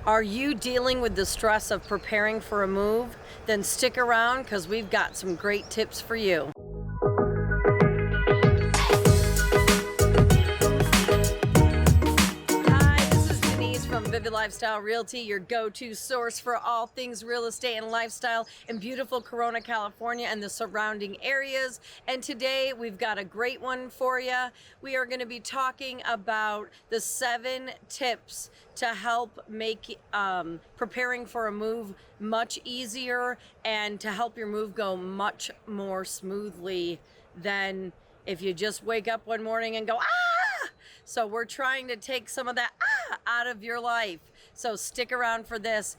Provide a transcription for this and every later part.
Are you dealing with the stress of preparing for a move? Then stick around because we've got some great tips for you. Hi, this is Denise from Vivid Lifestyle Realty, your go-to source for all things real estate and lifestyle in beautiful Corona, California and the surrounding areas. And today we've got a great one for you. We are going to be talking about the 7 tips to help make preparing for a move much easier and to help your move go much more smoothly than if you just wake up one morning and go, ah! So we're trying to take some of that out of your life. So stick around for this.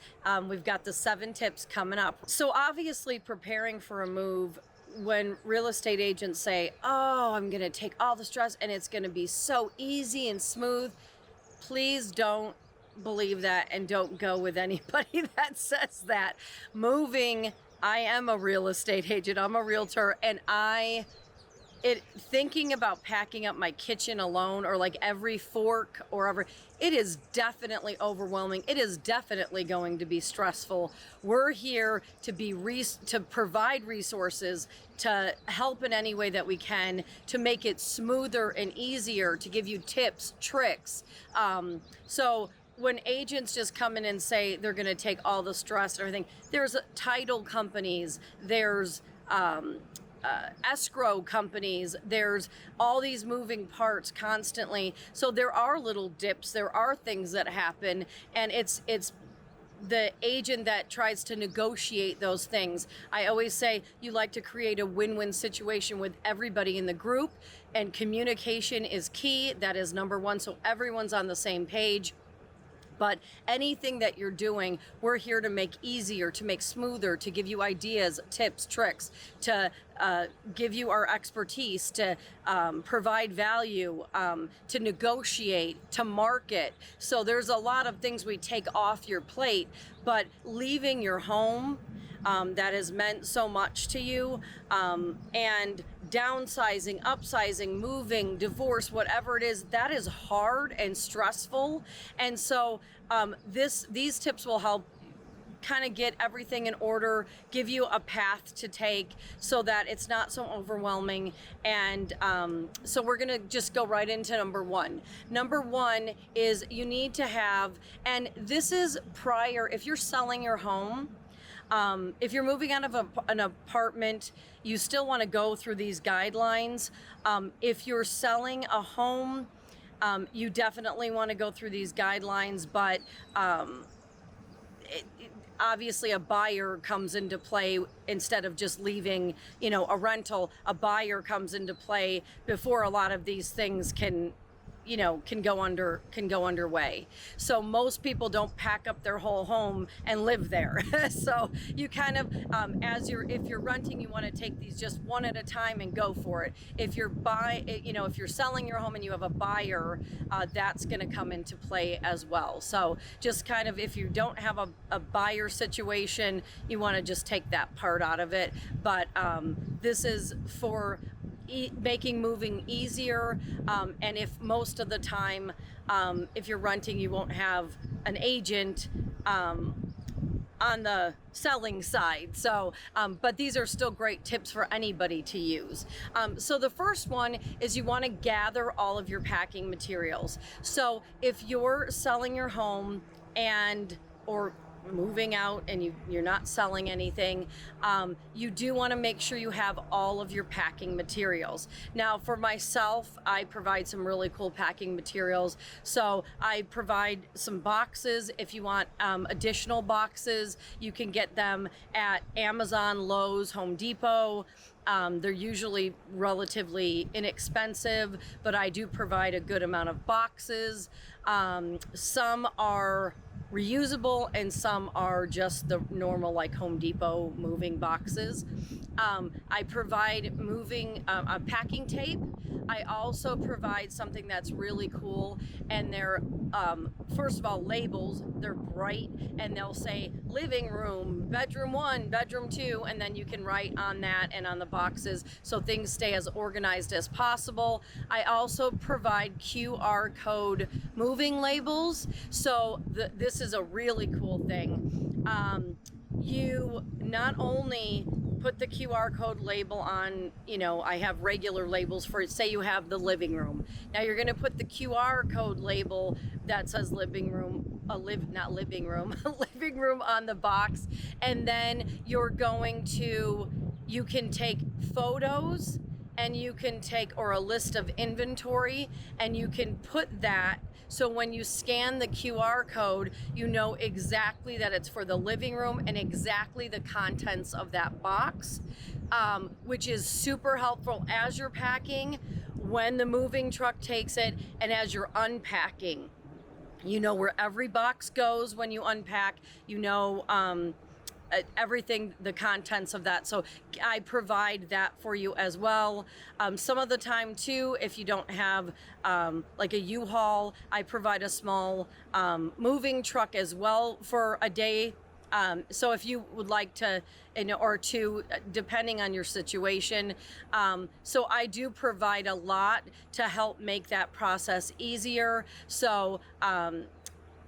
We've got the 7 tips coming up. So obviously preparing for a move, when real estate agents say, oh, I'm going to take all the stress and it's going to be so easy and smooth, please don't believe that and don't go with anybody that says that. Moving, I am a real estate agent, I'm a realtor, and thinking about packing up my kitchen alone, or like every fork it is definitely overwhelming. It is definitely going to be stressful. We're here to provide resources, to help in any way that we can, to make it smoother and easier, to give you tips, tricks. So when agents just come in and say they're going to take all the stress and everything, there's title companies, there's escrow companies, there's all these moving parts constantly. So there are little dips, there are things that happen, and it's the agent that tries to negotiate those things. I always say you like to create a win-win situation with everybody in the group, and communication is key. That is number one, so everyone's on the same page. But anything that you're doing, we're here to make easier, to make smoother, to give you ideas, tips, tricks, to give you our expertise, to provide value, to negotiate, to market. So there's a lot of things we take off your plate, but leaving your home that has meant so much to you, and downsizing, upsizing, moving, divorce, whatever it is, that is hard and stressful. And so these tips will help kind of get everything in order, give you a path to take so that it's not so overwhelming. And so we're going to just go right into number one. Number one is you need to have, and this is prior, if you're selling your home, if you're moving out of an apartment, you still want to go through these guidelines. If you're selling a home, you definitely want to go through these guidelines, but obviously a buyer comes into play instead of just leaving, a rental. A buyer comes into play before a lot of these things can go underway. So most people don't pack up their whole home and live there. So you kind of, if you're renting, you want to take these just one at a time and go for it. If you're if you're selling your home and you have a buyer, that's going to come into play as well. So just kind of, if you don't have a buyer situation, you want to just take that part out of it. But this is for making moving easier, and if most of the time, if you're renting, you won't have an agent on the selling side. So but these are still great tips for anybody to use. So the first one is you want to gather all of your packing materials. So if you're selling your home or moving out and you're not selling anything, you do want to make sure you have all of your packing materials. Now for myself, I provide some really cool packing materials. So I provide some boxes. If you want additional boxes, you can get them at Amazon, Lowe's, Home Depot. They're usually relatively inexpensive, but I do provide a good amount of boxes. Some are reusable and some are just the normal, like Home Depot moving boxes. I provide packing tape. I also provide something that's really cool, and they're first of all labels. They're bright, and they'll say living room, bedroom 1, bedroom 2, and then you can write on that and on the boxes, so things stay as organized as possible. I also provide QR code moving labels, so this is a really cool thing. You not only put the QR code label on, I have regular labels for, say you have the living room. Now you're gonna put the QR code label that says living room, not living room, living room on the box. And then you can take photos, and you can take, or a list of inventory, and you can put that, so when you scan the QR code, you know exactly that it's for the living room and exactly the contents of that box, which is super helpful as you're packing, when the moving truck takes it, and as you're unpacking. You know where every box goes when you unpack, everything, the contents of that. So I provide that for you as well. Some of the time too, if you don't have like a U-Haul, I provide a small moving truck as well for a day. So if you would like to, or two, depending on your situation. So I do provide a lot to help make that process easier. So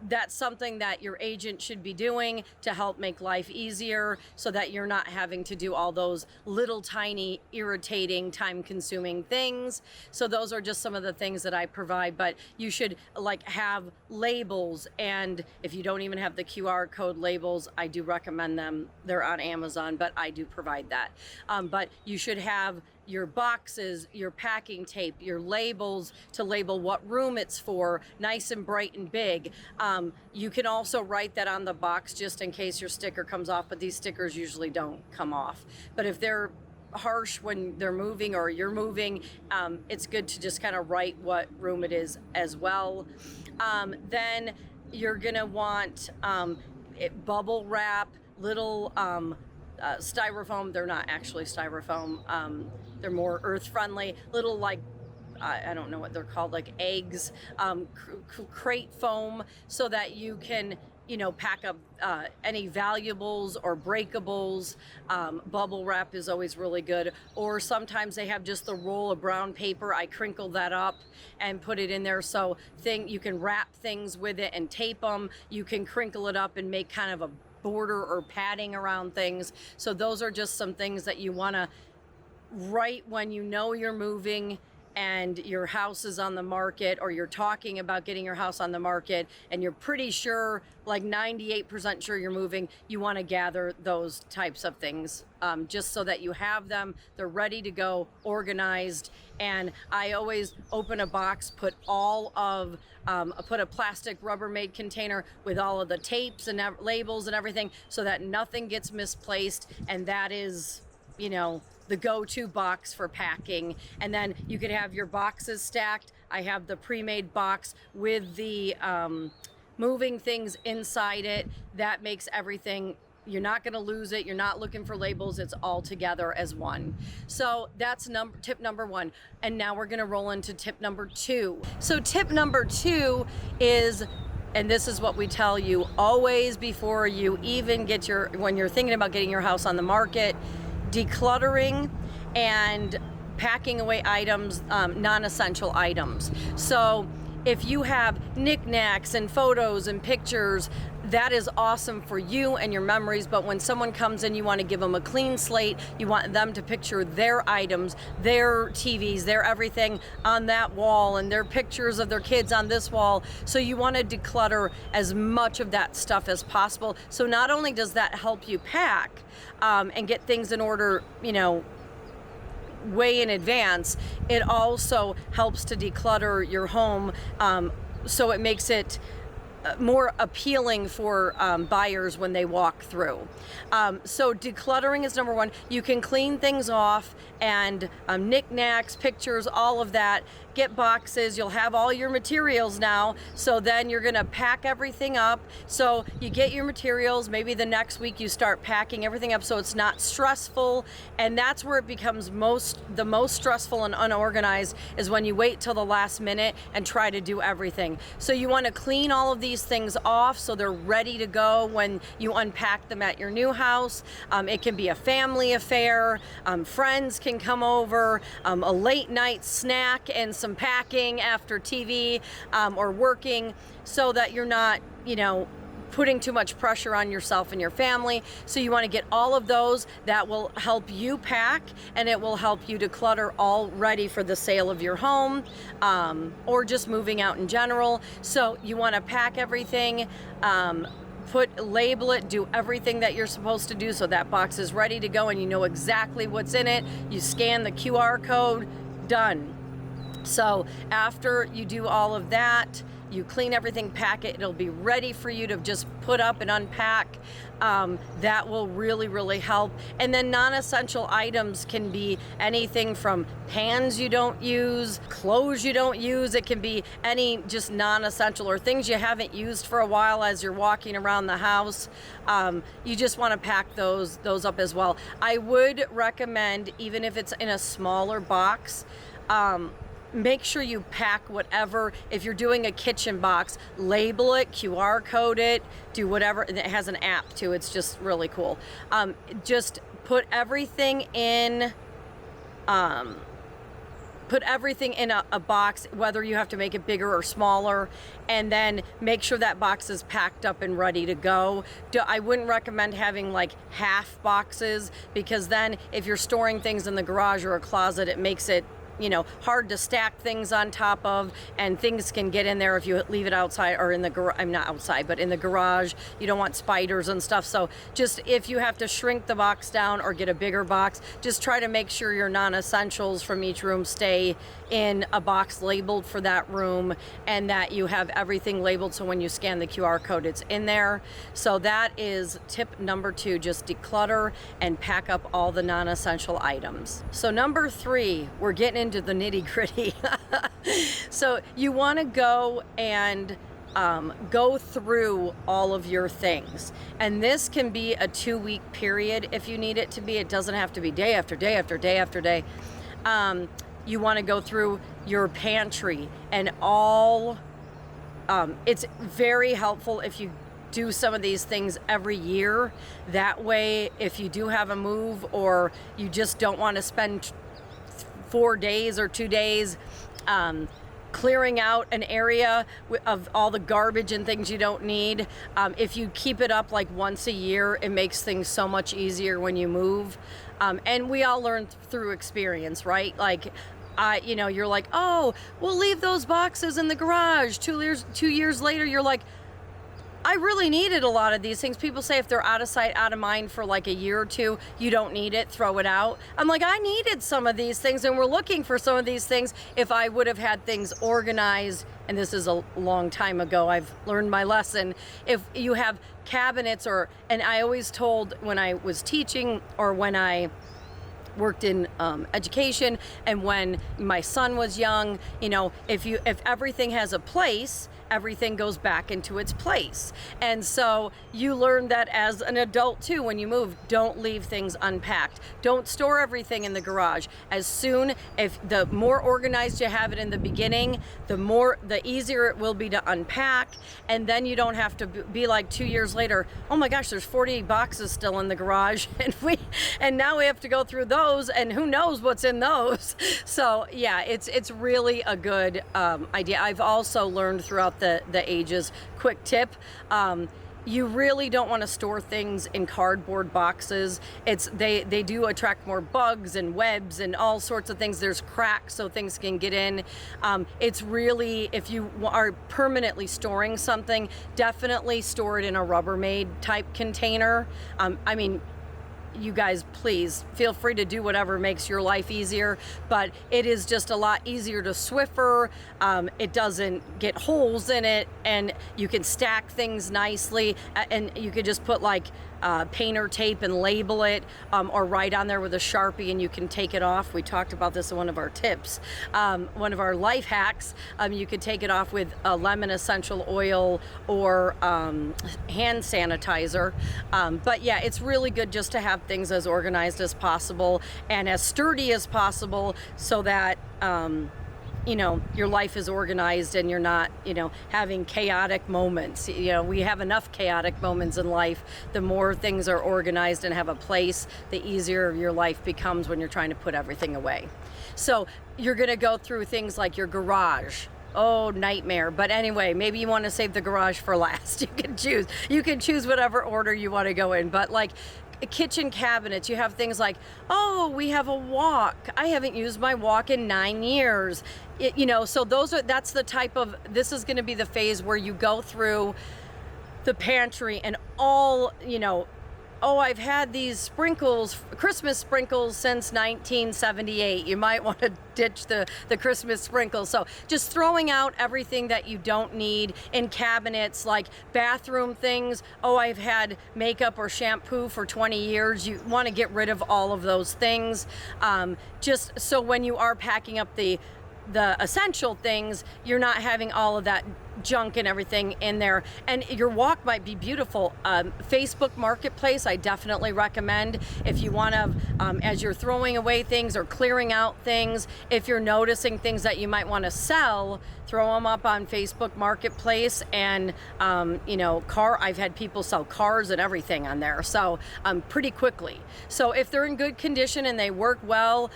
that's something that your agent should be doing to help make life easier, so that you're not having to do all those little tiny irritating time-consuming things. So those are just some of the things that I provide, but you should have labels, and if you don't even have the QR code labels, I do recommend them. They're on Amazon, but I do provide that. But you should have your boxes, your packing tape, your labels to label what room it's for, nice and bright and big. You can also write that on the box just in case your sticker comes off, but these stickers usually don't come off. But if they're harsh when they're moving or you're moving, it's good to just kind of write what room it is as well. Then you're gonna want bubble wrap, little styrofoam. They're not actually styrofoam. They're more earth friendly, little I don't know what they're called, like eggs, crate foam, so that you can, pack up any valuables or breakables. Bubble wrap is always really good. Or sometimes they have just the roll of brown paper. I crinkle that up and put it in there, so you can wrap things with it and tape them. You can crinkle it up and make kind of a border or padding around things. So those are just some things that you want to write when you know you're moving and your house is on the market, or you're talking about getting your house on the market and you're pretty sure, like 98% sure you're moving. You want to gather those types of things, just so that you have them, they're ready to go, organized. And I always open a box, put a plastic Rubbermaid container with all of the tapes and labels and everything, so that nothing gets misplaced. And that is, the go-to box for packing. And then you could have your boxes stacked. I have the pre-made box with the moving things inside it. That makes everything, you're not going to lose it. You're not looking for labels. It's all together as one. So that's tip number 1. And now we're going to roll into tip number 2. So tip number 2 is, and this is what we tell you always before you even when you're thinking about getting your house on the market: decluttering and packing away items, non-essential items. So if you have knickknacks and photos and pictures, that is awesome for you and your memories. But when someone comes in, you want to give them a clean slate. You want them to picture their items, their TVs, their everything on that wall, and their pictures of their kids on this wall. So you want to declutter as much of that stuff as possible. So not only does that help you pack and get things in order, way in advance, it also helps to declutter your home, so it makes it more appealing for buyers when they walk through. So decluttering is number 1. You can clean things off, and knickknacks, pictures, all of that. get boxes. You'll have all your materials now. So then you're gonna pack everything up. So you get your materials, maybe the next week you start packing everything up so it's not stressful. And that's where it becomes the most stressful and unorganized, is when you wait till the last minute and try to do everything. So you wanna clean all of these things off so they're ready to go when you unpack them at your new house. It can be a family affair, friends can come over, a late night snack and some packing after TV or working, so that you're not, putting too much pressure on yourself and your family. So you want to get all of those. That will help you pack, and it will help you declutter, all ready for the sale of your home or just moving out in general. So you want to pack everything, label it, do everything that you're supposed to do so that box is ready to go and you know exactly what's in it. You scan the QR code, done. So after you do all of that, you clean everything, pack it, it'll be ready for you to just put up and unpack. That will really, really help. And then non-essential items can be anything from pans you don't use, clothes you don't use. It can be any just non-essential or things you haven't used for a while as you're walking around the house. You just want to pack those up as well. I would recommend, even if it's in a smaller box, make sure you pack whatever. If you're doing a kitchen box, label it, QR code it, do whatever. And it has an app too. It's just really cool. Just put everything in a box, whether you have to make it bigger or smaller, and then make sure that box is packed up and ready to go. I wouldn't recommend having like half boxes, because then if you're storing things in the garage or a closet, it makes it hard to stack things on top of, and things can get in there if you leave it outside or in the garage. I'm not outside, but in the garage. You don't want spiders and stuff. So just if you have to shrink the box down or get a bigger box, just try to make sure your non-essentials from each room stay in a box labeled for that room, and that you have everything labeled so when you scan the QR code, it's in there. So that is tip number 2, just declutter and pack up all the non-essential items. So number 3, we're getting into the nitty-gritty. So you want to go and go through all of your things, and this can be a 2-week period if you need it to be. It doesn't have to be day after day after day after day. You want to go through your pantry and all. It's very helpful if you do some of these things every year. That way, if you do have a move, or you just don't want to spend 4 days or 2 days clearing out an area of all the garbage and things you don't need, if you keep it up like once a year, it makes things so much easier when you move. And we all learn through experience, right? Like, you're like, oh, we'll leave those boxes in the garage. 2 years later, you're like, I really needed a lot of these things. People say if they're out of sight, out of mind for like a year or two, you don't need it, throw it out. I'm like, I needed some of these things, and we're looking for some of these things. If I would have had things organized, and this is a long time ago, I've learned my lesson. If you have cabinets, and I always told when I was teaching or when I worked in education and when my son was young, if everything has a place, everything goes back into its place. And so you learn that as an adult too. When you move, don't leave things unpacked. Don't store everything in the garage. If the more organized you have it in the beginning, the easier it will be to unpack. And then you don't have to be like 2 years later, oh my gosh, there's 40 boxes still in the garage, and now we have to go through those, and who knows what's in those. So yeah, it's really a good idea. I've also learned throughout the ages, quick tip, you really don't want to store things in cardboard boxes. They do attract more bugs and webs and all sorts of things. There's cracks so things can get in. It's really, if you are permanently storing something, definitely store it in a Rubbermaid type container. you guys, please feel free to do whatever makes your life easier, but it is just a lot easier to Swiffer. It doesn't get holes in it, and you can stack things nicely, and you could just put like painter tape and label it, or write on there with a Sharpie, and you can take it off. We talked about this in one of our tips, one of our life hacks. You could take it off with a lemon essential oil or hand sanitizer. But yeah, it's really good just to have things as organized as possible and as sturdy as possible, so that you know, your life is organized and you're not, you know, having chaotic moments. You know, we have enough chaotic moments in life. The more things are organized and have a place, the easier your life becomes when you're trying to put everything away. So you're going to go through things like your garage. Oh, nightmare. But anyway, maybe you want to save the garage for last. You can choose whatever order you want to go in. But like kitchen cabinets, you have things like, oh, we have a wok. I haven't used my wok in 9 years. You know, so that's the type of, this is going to be the phase where you go through the pantry and all, you know, oh, I've had these sprinkles, Christmas sprinkles, since 1978. You might want to ditch the Christmas sprinkles. So just throwing out everything that you don't need in cabinets, like bathroom things. Oh, I've had makeup or shampoo for 20 years. You want to get rid of all of those things. Just so when you are packing up the essential things, you're not having all of that junk and everything in there. And your walk might be beautiful. Facebook Marketplace, I definitely recommend if you want to, as you're throwing away things or clearing out things, if you're noticing things that you might want to sell, throw them up on Facebook Marketplace. And you know, I've had people sell cars and everything on there, so pretty quickly. So if they're in good condition and they work well,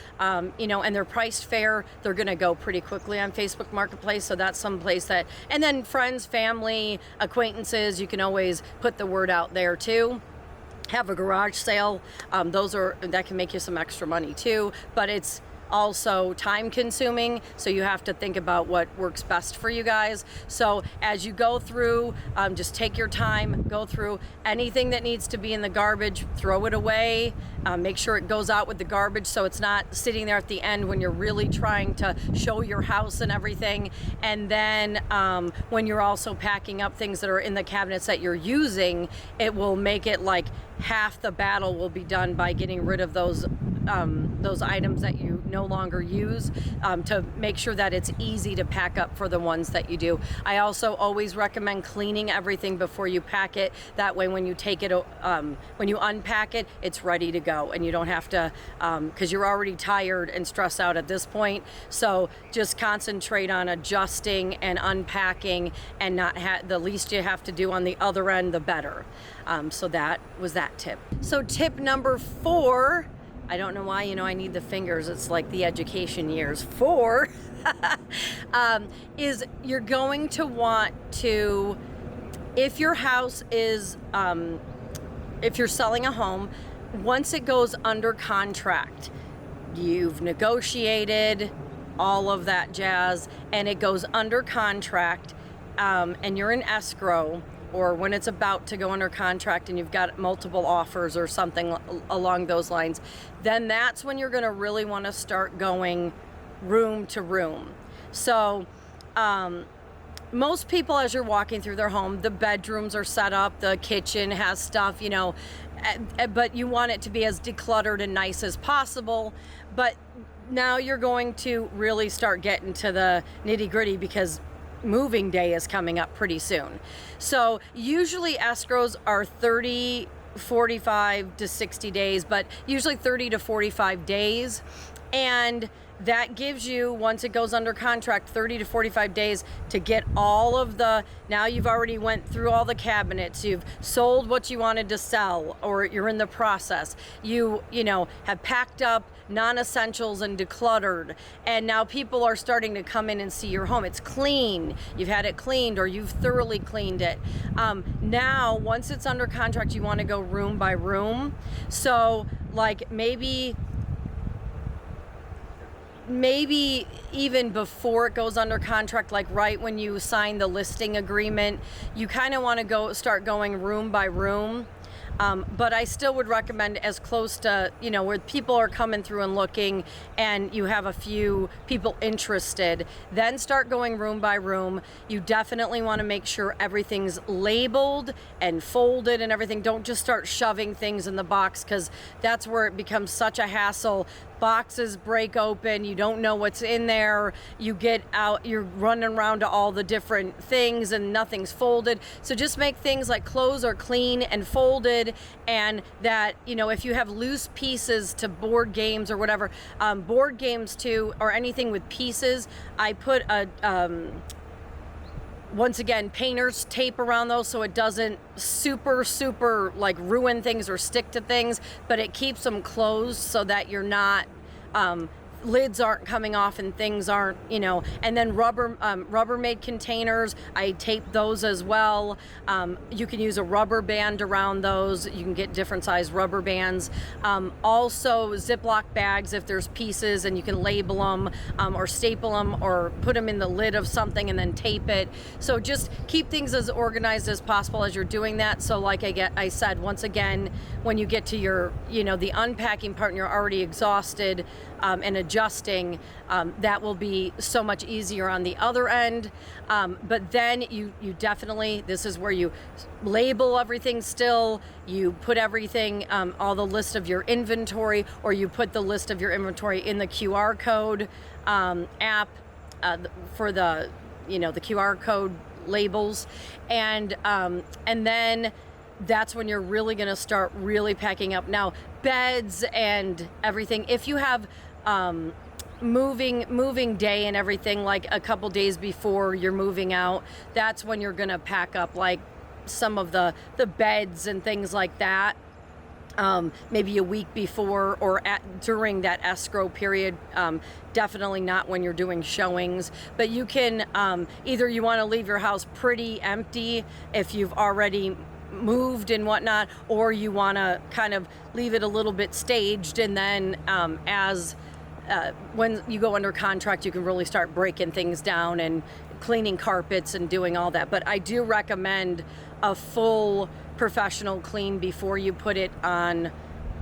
you know, and they're priced fair, they're going to go pretty quickly on Facebook Marketplace. So that's some place that, and then friends, family, acquaintances, you can always put the word out there too. Have a garage sale. That can make you some extra money too, but it's also time consuming, so you have to think about what works best for you guys. So as you go through, just take your time, go through anything that needs to be in the garbage, throw it away, make sure it goes out with the garbage so it's not sitting there at the end when you're really trying to show your house and everything. And then when you're also packing up things that are in the cabinets that you're using, it will make it like half the battle will be done by getting rid of those items that you no longer use, to make sure that it's easy to pack up for the ones that you do. I also always recommend cleaning everything before you pack it. That way when you take it, when you unpack it, it's ready to go and you don't have to, because you're already tired and stressed out at this point. So just concentrate on adjusting and unpacking, and not the least you have to do on the other end, the better. So that was that tip. So tip number 4, I don't know why, you know, I need the fingers. It's like the education years. 4 is you're going to want to, if your house is, if you're selling a home, once it goes under contract, you've negotiated all of that jazz, and it goes under contract, and you're in escrow, or when it's about to go under contract and you've got multiple offers or something along those lines, then that's when you're going to really want to start going room to room. So most people, as you're walking through their home, the bedrooms are set up, the kitchen has stuff, you know, but you want it to be as decluttered and nice as possible. But now you're going to really start getting to the nitty-gritty, because moving day is coming up pretty soon. So usually escrows are 30, 45 to 60 days, but usually 30 to 45 days. And that gives you, once it goes under contract, 30 to 45 days to get all of now you've already went through all the cabinets, you've sold what you wanted to sell, or you're in the process. You know, have packed up non-essentials and decluttered, and now people are starting to come in and see your home. It's clean, you've had it cleaned, or you've thoroughly cleaned it. Now, once it's under contract, you want to go room by room. So like maybe even before it goes under contract, like right when you sign the listing agreement, you kind of want to start going room by room. But I still would recommend as close to, where people are coming through and looking and you have a few people interested, then start going room by room. You definitely want to make sure everything's labeled and folded and everything. Don't just start shoving things in the box, because that's where it becomes such a hassle. Boxes break open, you don't know what's in there, you get out, you're running around to all the different things and nothing's folded. So just make things like clothes are clean and folded, and that, if you have loose pieces to board games or whatever, board games too, or anything with pieces, I put a once again, painter's tape around those so it doesn't super like ruin things or stick to things, but it keeps them closed so that you're not, lids aren't coming off and things aren't, and then Rubbermaid containers, I tape those as well. You can use a rubber band around those. You can get different size rubber bands. Also Ziploc bags if there's pieces, and you can label them or staple them or put them in the lid of something and then tape it. So just keep things as organized as possible as you're doing that. So like I said, once again, when you get to your, the unpacking part and you're already exhausted and adjusting, that will be so much easier on the other end. But then you definitely, this is where you label everything still, you put everything, all the list of your inventory, or you put the list of your inventory in the QR code app for the, the QR code labels. And then that's when you're really going to start really packing up. Now, beds and everything, if you have moving day and everything, like a couple days before you're moving out, that's when you're going to pack up like some of the beds and things like that. Maybe a week before or during that escrow period. Definitely not when you're doing showings, but you can either you want to leave your house pretty empty if you've already moved and whatnot, or you want to kind of leave it a little bit staged, and then when you go under contract, you can really start breaking things down and cleaning carpets and doing all that. But I do recommend a full professional clean before you put it on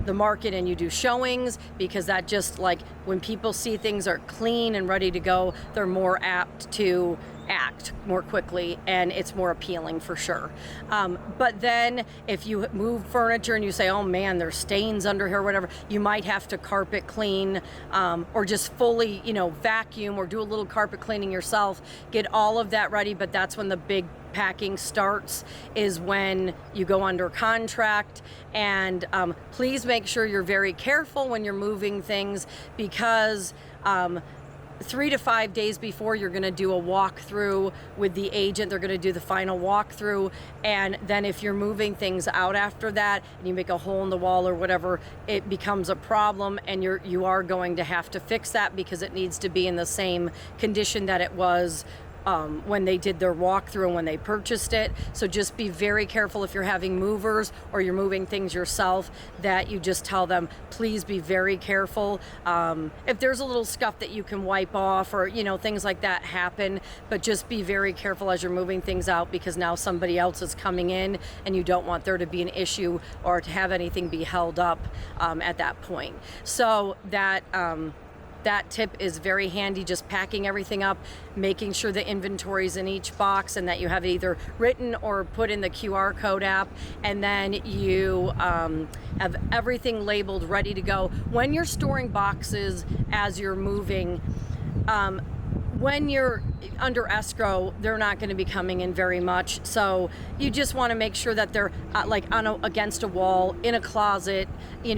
the market and you do showings, because that just, like, when people see things are clean and ready to go, they're more apt to act more quickly, and it's more appealing for sure. But then if you move furniture and you say, oh man, there's stains under here or whatever, you might have to carpet clean, or just fully, vacuum or do a little carpet cleaning yourself, get all of that ready. But that's when the big packing starts, is when you go under contract. And please make sure you're very careful when you're moving things, because 3 to 5 days before you're going to do a walkthrough with the agent, they're going to do the final walkthrough. And then if you're moving things out after that and you make a hole in the wall or whatever, it becomes a problem, and you are going to have to fix that, because it needs to be in the same condition that it was when they did their walkthrough and when they purchased it. So just be very careful if you're having movers or you're moving things yourself, that you just tell them, please be very careful. If there's a little scuff that you can wipe off, or things like that happen, but just be very careful as you're moving things out, because now somebody else is coming in and you don't want there to be an issue or to have anything be held up at that point. So that tip is very handy, just packing everything up, making sure the inventory's in each box and that you have it either written or put in the QR code app, and then you have everything labeled, ready to go. When you're storing boxes as you're moving, when you're under escrow, they're not going to be coming in very much. So you just want to make sure that they're like against a wall, in a closet, in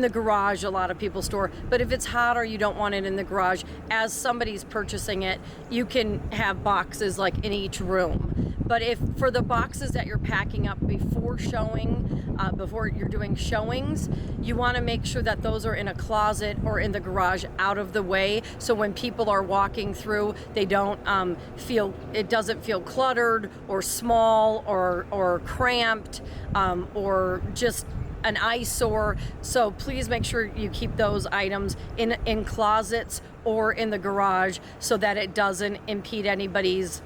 the garage. A lot of people store, but if it's hot or you don't want it in the garage, as somebody's purchasing it, you can have boxes like in each room. But if for the boxes that you're packing up before showing, before you're doing showings, you want to make sure that those are in a closet or in the garage, out of the way, so when people are walking through, they don't it doesn't feel cluttered or small or cramped, or just an eyesore. So please make sure you keep those items in closets or in the garage, so that it doesn't impede anybody's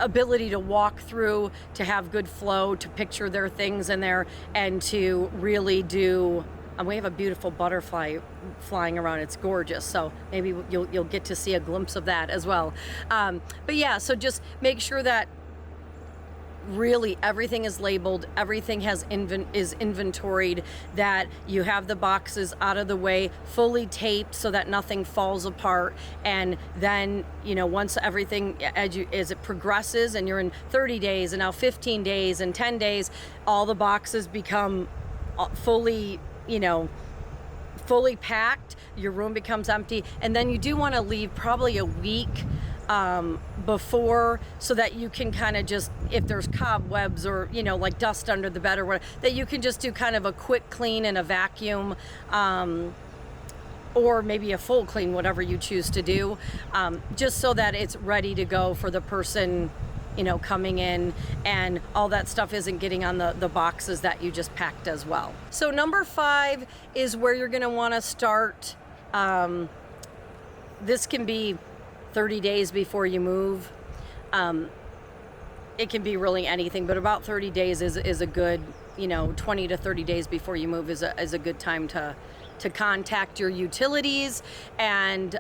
ability to walk through, to have good flow, to picture their things in there, and to really do. And we have a beautiful butterfly flying around. It's gorgeous. So maybe you'll get to see a glimpse of that as well. But yeah, so just make sure that really everything is labeled, everything is inventoried, that you have the boxes out of the way, fully taped so that nothing falls apart. And then, you know, once everything, as it progresses and you're in 30 days and now 15 days and 10 days, all the boxes become fully, you know, fully packed, your room becomes empty. And then you do want to leave probably a week before, so that you can kind of just, if there's cobwebs or, you know, like dust under the bed or whatever, that you can just do kind of a quick clean and a vacuum, or maybe a full clean, whatever you choose to do, just so that it's ready to go for the person, you know, coming in, and all that stuff isn't getting on the boxes that you just packed as well. So number 5 is where you're going to want to start. This can be 30 days before you move. It can be really anything, but about 30 days is a good, you know, 20 to 30 days before you move is a good time to contact your utilities. And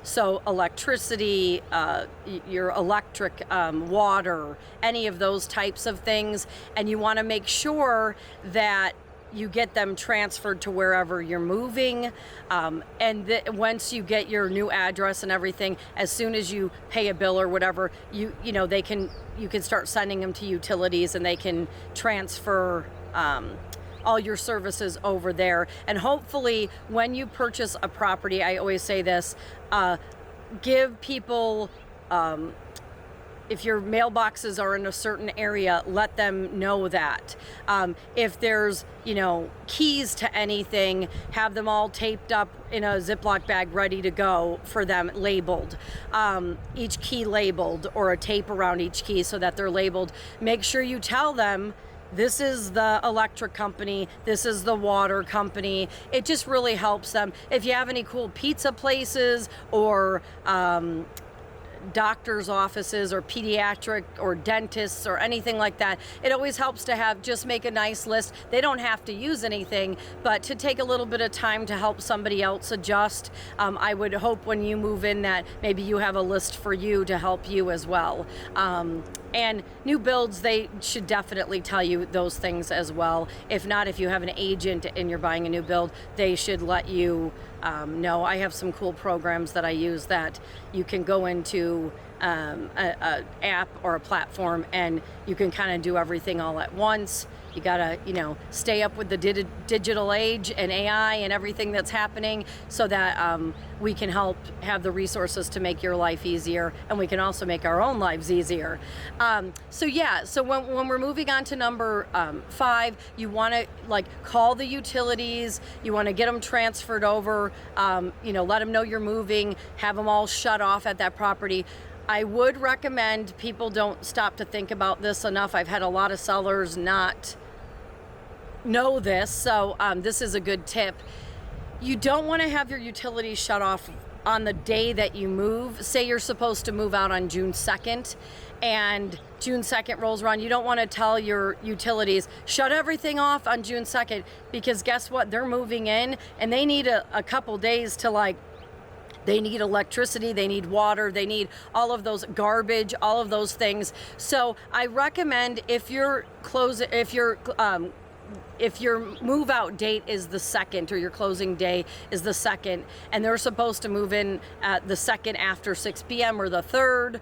so electricity, your electric, water, any of those types of things. And you want to make sure that you get them transferred to wherever you're moving. And once you get your new address and everything, as soon as you pay a bill or whatever, you know, you can start sending them to utilities, and they can transfer all your services over there. And hopefully when you purchase a property, I always say this, give people, if your mailboxes are in a certain area, let them know that. If there's, you know, keys to anything, have them all taped up in a Ziploc bag ready to go for them, labeled. Each key labeled, or a tape around each key so that they're labeled. Make sure you tell them, this is the electric company, this is the water company. It just really helps them. If you have any cool pizza places or doctor's offices or pediatric or dentists or anything like that, it always helps to have, just make a nice list. They don't have to use anything, but to take a little bit of time to help somebody else adjust. I would hope when you move in that maybe you have a list for you to help you as well. And new builds, they should definitely tell you those things as well. If not, if you have an agent and you're buying a new build, they should let you know. I have some cool programs that I use that you can go into a app or a platform, and you can kind of do everything all at once. You gotta, you know, stay up with the digital age and AI and everything that's happening, so that we can help have the resources to make your life easier, and we can also make our own lives easier. So yeah, so when we're moving on to number 5, you want to call the utilities. You want to get them transferred over. You know, let them know you're moving. Have them all shut off at that property. I would recommend, people don't stop to think about this enough. I've had a lot of sellers not know this, so this is a good tip. You don't want to have your utilities shut off on the day that you move. Say you're supposed to move out on June 2nd, and June 2nd rolls around. You don't want to tell your utilities, shut everything off on June 2nd, because guess what? They're moving in, and they need a couple days to they need electricity, they need water, they need all of those garbage, all of those things. So I recommend, if your move out date is the 2nd, or your closing day is the 2nd, and they're supposed to move in at the 2nd after 6 p.m. or the 3rd,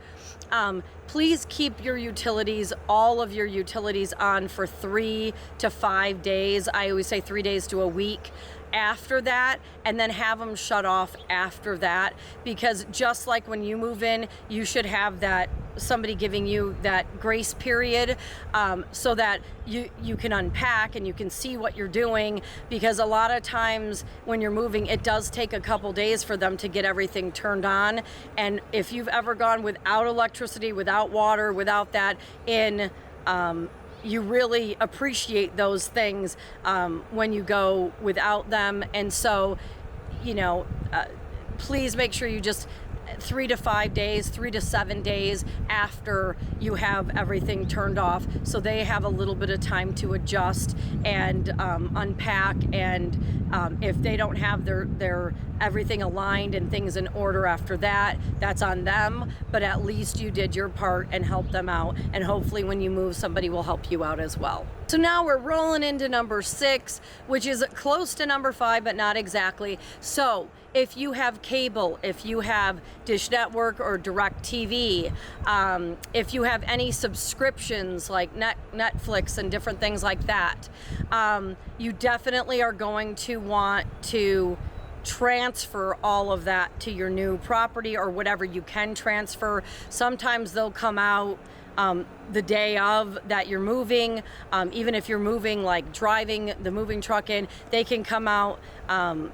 please keep your utilities, all of your utilities, on for 3 to 5 days. I always say 3 days to a week after that, and then have them shut off after that, because just like when you move in, you should have that somebody giving you that grace period, so that you can unpack and you can see what you're doing, because a lot of times when you're moving, it does take a couple days for them to get everything turned on. And if you've ever gone without electricity, without water, without that you really appreciate those things when you go without them. And so, you know, please make sure you just 3 to 5 days, 3 to 7 days after you have everything turned off, so they have a little bit of time to adjust and unpack. And if they don't have their everything aligned and things in order after that, that's on them. But at least you did your part and helped them out. And hopefully when you move, somebody will help you out as well. So now we're rolling into number 6, which is close to number 5, but not exactly. So if you have cable, if you have Dish Network or DirecTV, if you have any subscriptions like Netflix and different things like that, you definitely are going to want to transfer all of that to your new property or whatever you can transfer. Sometimes they'll come out the day of that you're moving. Even if you're moving, like driving the moving truck in, they can come out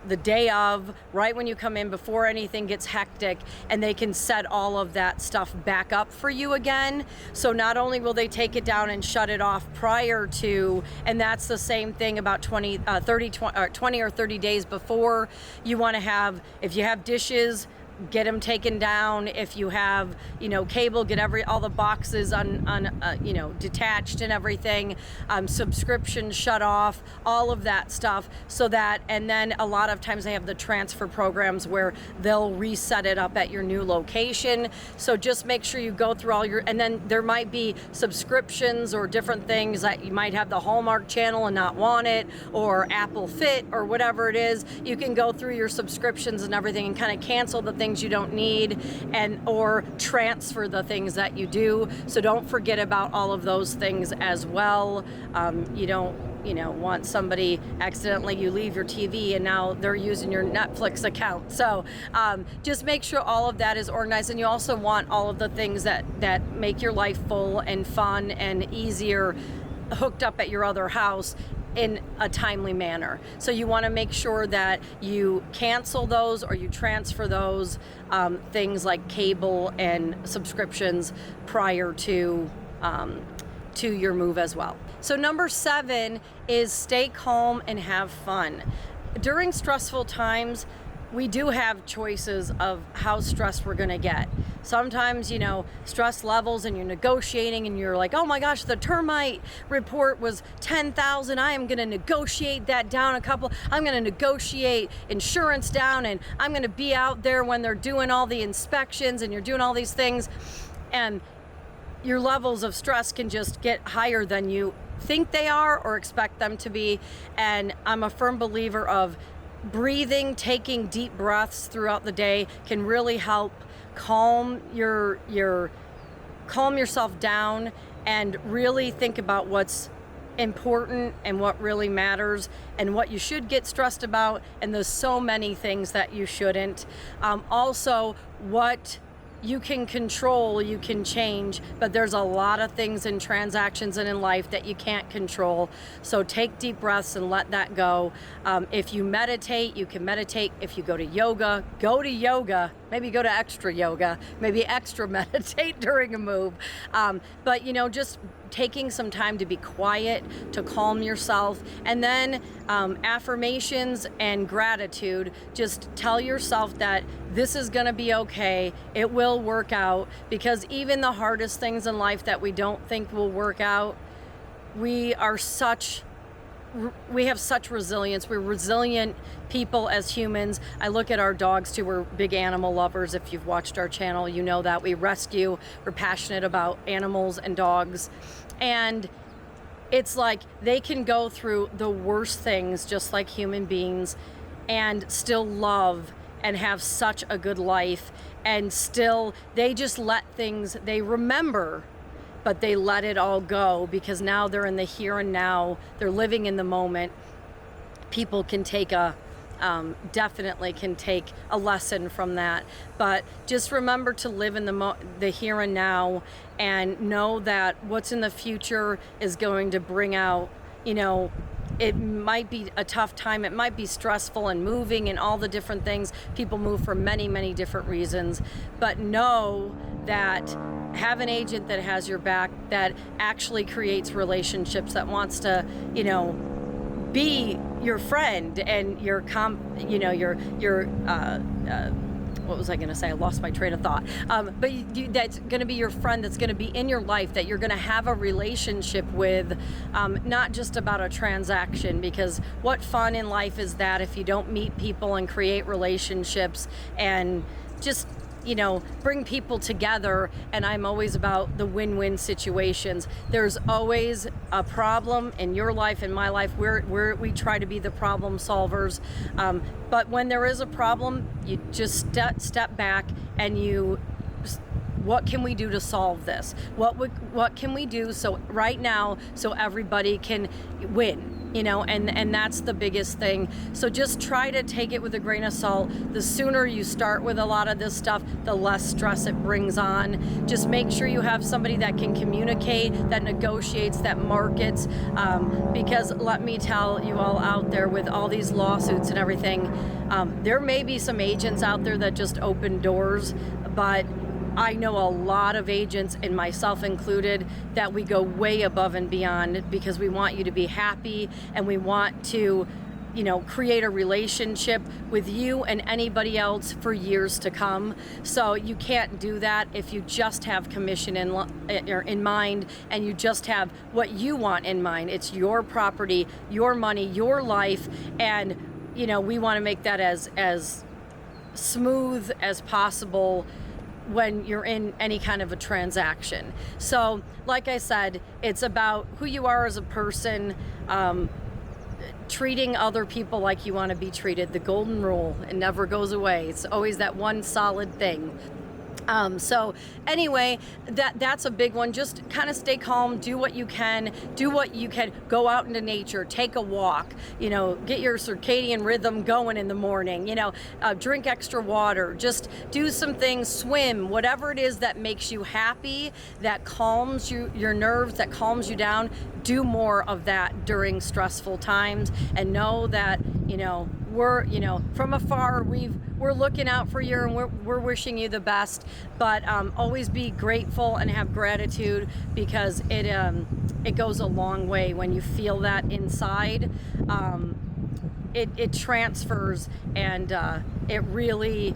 the day of, right when you come in, before anything gets hectic, and they can set all of that stuff back up for you again. So not only will they take it down and shut it off prior to, and that's the same thing about 20 or 30 days before. You want to have, if you have dishes, get them taken down. If you have, cable, get all the boxes detached and everything. Subscriptions shut off, all of that stuff. So that, and then a lot of times they have the transfer programs where they'll reset it up at your new location. So just make sure you go through all your, and then there might be subscriptions or different things that you might have the Hallmark channel and not want it, or Apple Fit or whatever it is. You can go through your subscriptions and everything and kind of cancel the things you don't need, and or transfer the things that you do. So don't forget about all of those things as well. You don't want somebody accidentally, you leave your TV and now they're using your Netflix account. So just make sure all of that is organized. And you also want all of the things that make your life full and fun and easier hooked up at your other house in a timely manner. So you want to make sure that you cancel those or you transfer those things like cable and subscriptions prior to your move as well. So number 7 is stay calm and have fun. During stressful times, we do have choices of how stressed we're going to get. Sometimes, stress levels, and you're negotiating and you're like, oh my gosh, the termite report was 10,000. I am going to negotiate that down a couple. I'm going to negotiate insurance down, and I'm going to be out there when they're doing all the inspections and you're doing all these things. And your levels of stress can just get higher than you think they are or expect them to be. And I'm a firm believer of breathing, taking deep breaths throughout the day can really help calm yourself down and really think about what's important and what really matters and what you should get stressed about. And there's so many things that you shouldn't. Also, what you can control, you can change, but there's a lot of things in transactions and in life that you can't control. So take deep breaths and let that go. If you meditate, you can meditate. If you go to yoga, maybe go to extra yoga, maybe extra meditate during a move. But just taking some time to be quiet, to calm yourself, and then affirmations and gratitude. Just tell yourself that this is going to be okay. It will work out, because even the hardest things in life that we don't think will work out, we have such resilience. We're resilient people as humans. I look at our dogs too. We're big animal lovers. If you've watched our channel, you know that we rescue. We're passionate about animals and dogs. And it's like they can go through the worst things just like human beings and still love and have such a good life. And still, they just let things, they remember, but they let it all go, because now they're in the here and now. They're living in the moment. People can take definitely can take a lesson from that. But just remember to live in the here and now, and know that what's in the future is going to bring out, it might be a tough time. It might be stressful and moving and all the different things. People move for many, many different reasons. But know that have an agent that has your back, that actually creates relationships, that wants to, be your friend and your what was I going to say? I lost my train of thought. But that's going to be your friend, that's going to be in your life, that you're going to have a relationship with, not just about a transaction, because what fun in life is that if you don't meet people and create relationships and just, you know, bring people together. And I'm always about the win-win situations. There's always a problem in your life, in my life. We try to be the problem solvers. But when there is a problem, you just step back and what can we do to solve this? What can we do right now so everybody can win? You know, and that's the biggest thing. So just try to take it with a grain of salt. The sooner you start with a lot of this stuff, the less stress it brings on. Just make sure you have somebody that can communicate, that negotiates, that markets, because let me tell you all out there, with all these lawsuits and everything, there may be some agents out there that just open doors, but I know a lot of agents, and myself included, that we go way above and beyond because we want you to be happy, and we want to, you know, create a relationship with you and anybody else for years to come. So you can't do that if you just have commission in mind, and you just have what you want in mind. It's your property, your money, your life, and, you know, we want to make that as smooth as possible when you're in any kind of a transaction. So like I said, it's about who you are as a person, treating other people like you want to be treated. The golden rule, it never goes away. It's always that one solid thing. So anyway, that's a big one. Just kind of stay calm, do what you can, go out into nature, take a walk, you know, get your circadian rhythm going in the morning, you know, drink extra water, just do some things, swim, whatever it is that makes you happy, that calms your nerves, that calms you down. Do more of that during stressful times, and know that, you know, we're, you know, from afar, we're looking out for you, and we're wishing you the best. But always be grateful and have gratitude, because it goes a long way when you feel that inside. It transfers, and it really,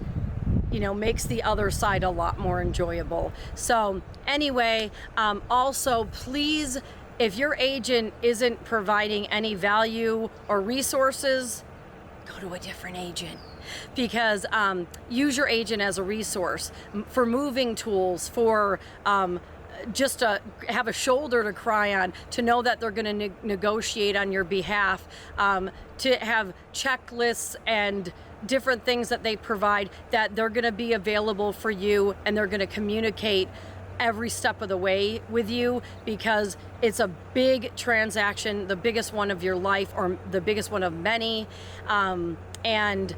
you know, makes the other side a lot more enjoyable. So anyway, also please, if your agent isn't providing any value or resources, go to a different agent, because use your agent as a resource for moving tools, for just to have a shoulder to cry on, to know that they're going to negotiate on your behalf, to have checklists and different things that they provide, that they're going to be available for you, and they're going to communicate every step of the way with you, because it's a big transaction, the biggest one of your life, or the biggest one of many. And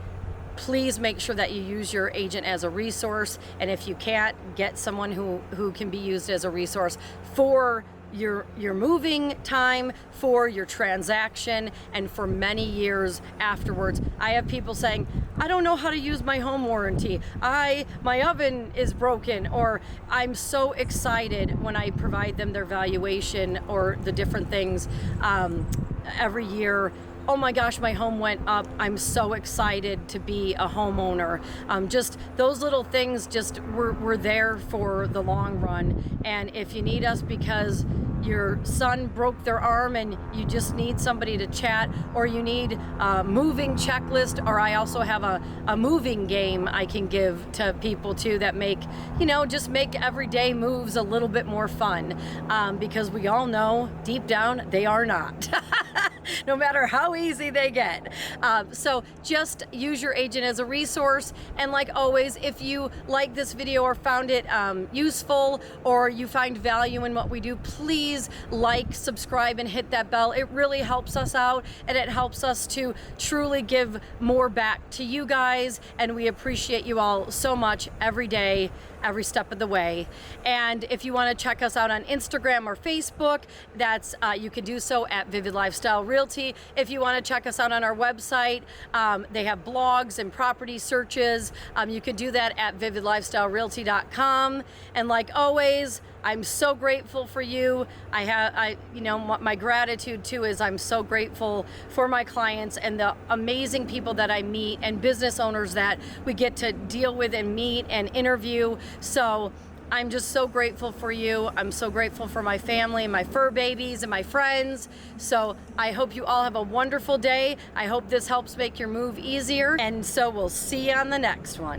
please make sure that you use your agent as a resource. And if you can't, get someone who can be used as a resource for your moving time, for your transaction, and for many years afterwards. I have people saying, I don't know how to use my home warranty. My oven is broken, or I'm so excited when I provide them their valuation or the different things every year. Oh my gosh, my home went up. I'm so excited to be a homeowner. Just those little things, just we're there for the long run. And if you need us because your son broke their arm and you just need somebody to chat, or you need a moving checklist, or I also have a moving game I can give to people too, that make, you know, just make everyday moves a little bit more fun, because we all know deep down they are not. No matter how easy they get. So just use your agent as a resource. And like always, if you like this video or found it useful, or you find value in what we do, please like, subscribe, and hit that bell. It really helps us out, and it helps us to truly give more back to you guys. And we appreciate you all so much every day, every step of the way. And if you want to check us out on Instagram or Facebook, that's you can do so at Vivid Lifestyle Realty. If you want to check us out on our website, they have blogs and property searches. You can do that at vividlifestylerealty.com. And like always, I'm so grateful for you. My gratitude too is I'm so grateful for my clients and the amazing people that I meet and business owners that we get to deal with and meet and interview. So I'm just so grateful for you. I'm so grateful for my family, my fur babies, and my friends. So I hope you all have a wonderful day. I hope this helps make your move easier. And so we'll see you on the next one.